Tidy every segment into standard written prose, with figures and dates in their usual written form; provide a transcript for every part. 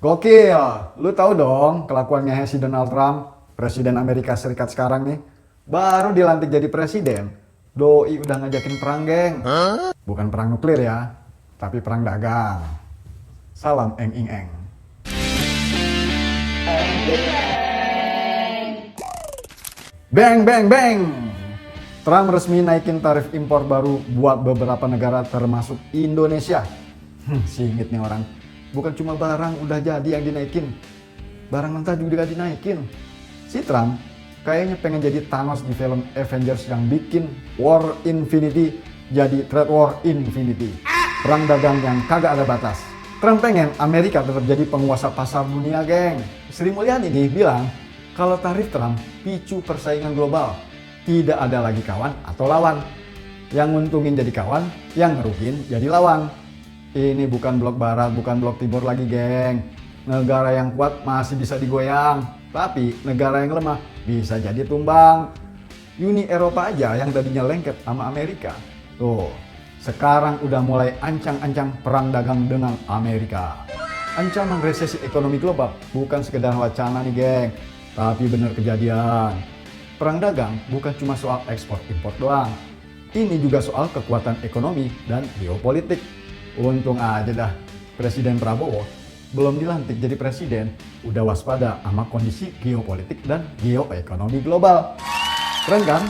Gokil, lu tahu dong kelakuannya si Donald Trump, Presiden Amerika Serikat sekarang nih. Baru dilantik jadi presiden, doi udah ngajakin perang geng. Bukan perang nuklir ya, tapi perang dagang. Salam eng ing eng. Bang bang bang. Trump resmi naikin tarif impor baru buat beberapa negara termasuk Indonesia. Singit nih orang. Bukan cuma barang udah jadi yang dinaikin, barang mentah juga dinaikin. Si Trump kayaknya pengen jadi Thanos di film Avengers yang bikin War Infinity jadi Trade War Infinity. Perang dagang yang kagak ada batas. Trump pengen Amerika tetap jadi penguasa pasar dunia, geng. Sri Mulyani nih bilang kalau tarif Trump picu persaingan global. Tidak ada lagi kawan atau lawan. Yang nguntungin jadi kawan, yang ngerugiin jadi lawan. Ini bukan blok barat, bukan blok timur lagi, geng. Negara yang kuat masih bisa digoyang, tapi negara yang lemah bisa jadi tumbang. Uni Eropa aja yang tadinya lengket sama Amerika, tuh sekarang udah mulai ancang-ancang perang dagang dengan Amerika. Ancaman resesi ekonomi global bukan sekedar wacana nih, geng, tapi bener kejadian. Perang dagang bukan cuma soal ekspor impor doang. Ini juga soal kekuatan ekonomi dan geopolitik. Untung aja dah Presiden Prabowo belum dilantik jadi presiden udah waspada sama kondisi geopolitik dan geoekonomi global. Keren kan?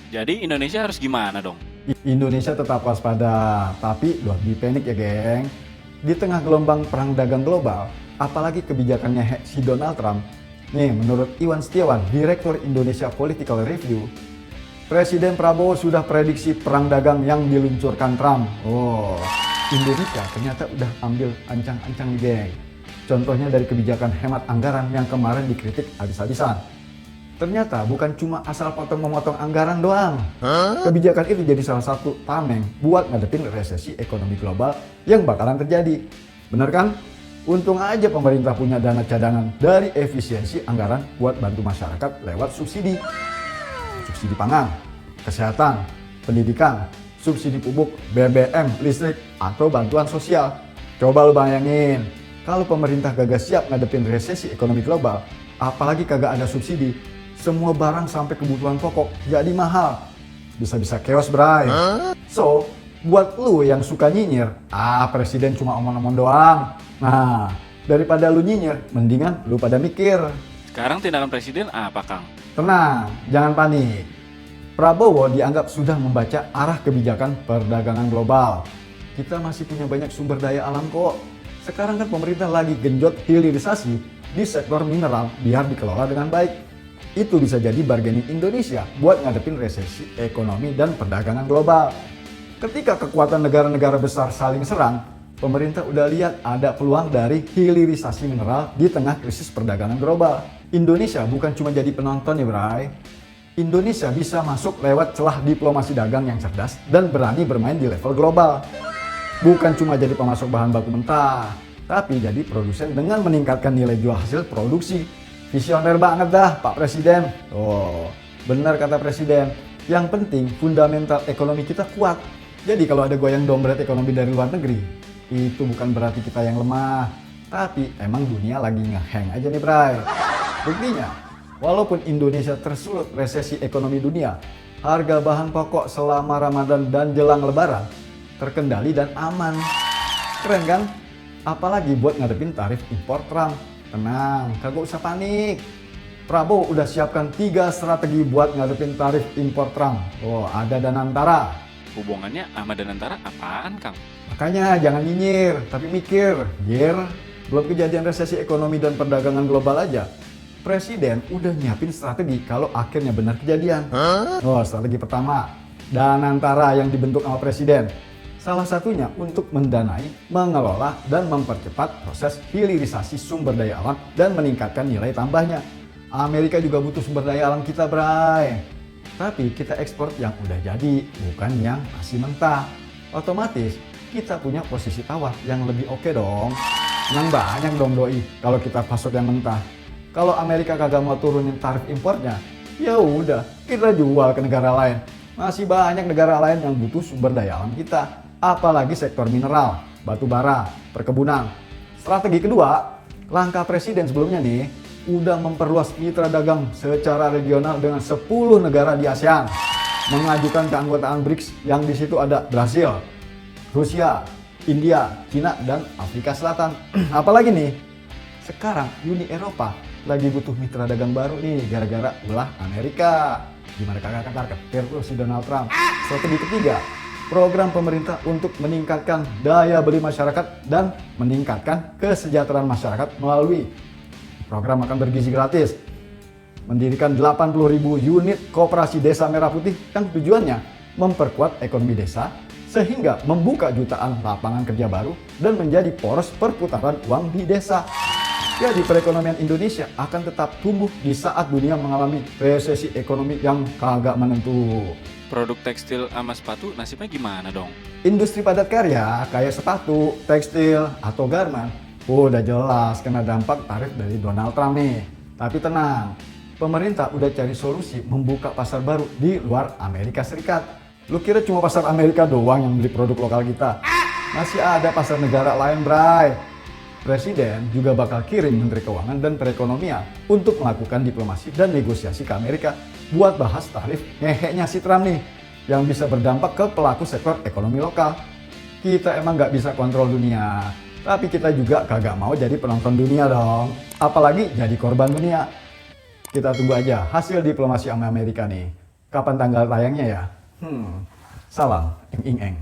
Jadi Indonesia harus gimana dong? Indonesia tetap waspada, tapi don't be panic ya, geng. Di tengah gelombang perang dagang global, apalagi kebijakannya si Donald Trump. Nih, menurut Iwan Setiawan, Direktur Indonesia Political Review, Presiden Prabowo sudah prediksi perang dagang yang diluncurkan Trump. Indonesia ternyata udah ambil ancang-ancang nih, geng. Contohnya dari kebijakan hemat anggaran yang kemarin dikritik habis-habisan. Ternyata bukan cuma asal potong-memotong anggaran doang. Kebijakan itu jadi salah satu tameng buat ngadepin resesi ekonomi global yang bakalan terjadi. Bener kan? Untung aja pemerintah punya dana cadangan dari efisiensi anggaran buat bantu masyarakat lewat subsidi. Subsidi pangan, kesehatan, pendidikan, subsidi pupuk, BBM, listrik, atau bantuan sosial. Coba lu bayangin, kalau pemerintah gak siap ngadepin resesi ekonomi global, apalagi kagak ada subsidi, semua barang sampai kebutuhan pokok jadi mahal. Bisa-bisa chaos, bray. So, buat lu yang suka nyinyir, presiden cuma omong-omong doang. Nah, daripada lu nyinyir, mendingan lu pada mikir. Sekarang tindakan presiden apa, Kang? Tenang, jangan panik. Prabowo dianggap sudah membaca arah kebijakan perdagangan global. Kita masih punya banyak sumber daya alam kok. Sekarang kan pemerintah lagi genjot hilirisasi di sektor mineral biar dikelola dengan baik. Itu bisa jadi bargaining Indonesia buat ngadepin resesi ekonomi dan perdagangan global. Ketika kekuatan negara-negara besar saling serang, pemerintah udah lihat ada peluang dari hilirisasi mineral di tengah krisis perdagangan global. Indonesia bukan cuma jadi penonton ya, bray. Indonesia bisa masuk lewat celah diplomasi dagang yang cerdas dan berani bermain di level global. Bukan cuma jadi pemasok bahan baku mentah, tapi jadi produsen dengan meningkatkan nilai jual hasil produksi. Visioner banget dah Pak Presiden. Benar kata Presiden. Yang penting fundamental ekonomi kita kuat. Jadi kalau ada goyang dompet ekonomi dari luar negeri, itu bukan berarti kita yang lemah, tapi emang dunia lagi ngehang aja nih, bray. Buktinya, walaupun Indonesia tersulut resesi ekonomi dunia, harga bahan pokok selama Ramadan dan jelang Lebaran terkendali dan aman. Keren kan? Apalagi buat ngadepin tarif impor Trump. Tenang, kagak usah panik. Prabowo udah siapkan 3 strategi buat ngadepin tarif impor Trump. Ada Danantara. Hubungannya sama Danantara apaan, Kang? Makanya jangan nyinyir, tapi mikir. Belum kejadian resesi ekonomi dan perdagangan global aja, Presiden udah nyiapin strategi kalau akhirnya benar kejadian. Strategi pertama, Danantara yang dibentuk sama Presiden. Salah satunya untuk mendanai, mengelola, dan mempercepat proses hilirisasi sumber daya alam dan meningkatkan nilai tambahnya. Amerika juga butuh sumber daya alam kita, bray. Tapi kita ekspor yang udah jadi, bukan yang masih mentah. Otomatis kita punya posisi tawar yang lebih oke dong. Menang banyak dong doi kalau kita pasok yang mentah. Kalau Amerika kagak mau turunin tarif impornya, ya udah kita jual ke negara lain. Masih banyak negara lain yang butuh sumber daya alam kita, apalagi sektor mineral, batu bara, perkebunan. Strategi kedua, Langkah presiden sebelumnya nih, udah memperluas mitra dagang secara regional dengan 10 negara di ASEAN. Mengajukan keanggotaan BRICS yang di situ ada Brasil, Rusia, India, Cina, dan Afrika Selatan. Apalagi nih, sekarang Uni Eropa lagi butuh mitra dagang baru nih gara-gara ulah Amerika. Gimana kagak ketar-ketir tuh si Donald Trump. Strategi ketiga, program pemerintah untuk meningkatkan daya beli masyarakat dan meningkatkan kesejahteraan masyarakat melalui program makan bergizi gratis. Mendirikan 80.000 unit koperasi desa merah putih yang tujuannya memperkuat ekonomi desa sehingga membuka jutaan lapangan kerja baru dan menjadi poros perputaran uang di desa. Jadi perekonomian Indonesia akan tetap tumbuh di saat dunia mengalami resesi ekonomi yang kagak menentu. Produk tekstil sama sepatu nasibnya gimana dong? Industri padat karya kayak sepatu, tekstil, atau garment udah jelas kena dampak tarif dari Donald Trump nih. Tapi tenang, pemerintah udah cari solusi membuka pasar baru di luar Amerika Serikat. Lu kira cuma pasar Amerika doang yang beli produk lokal kita? Masih ada pasar negara lain, Bray. Presiden juga bakal kirim Menteri Keuangan dan Perekonomian untuk melakukan diplomasi dan negosiasi ke Amerika buat bahas tarif ngeheknya si Trump nih yang bisa berdampak ke pelaku sektor ekonomi lokal. Kita emang nggak bisa kontrol dunia, tapi kita juga kagak mau jadi penonton dunia dong. Apalagi jadi korban dunia. Kita tunggu aja hasil diplomasi sama Amerika nih. Kapan tanggal tayangnya ya? Salam, ing ing eng.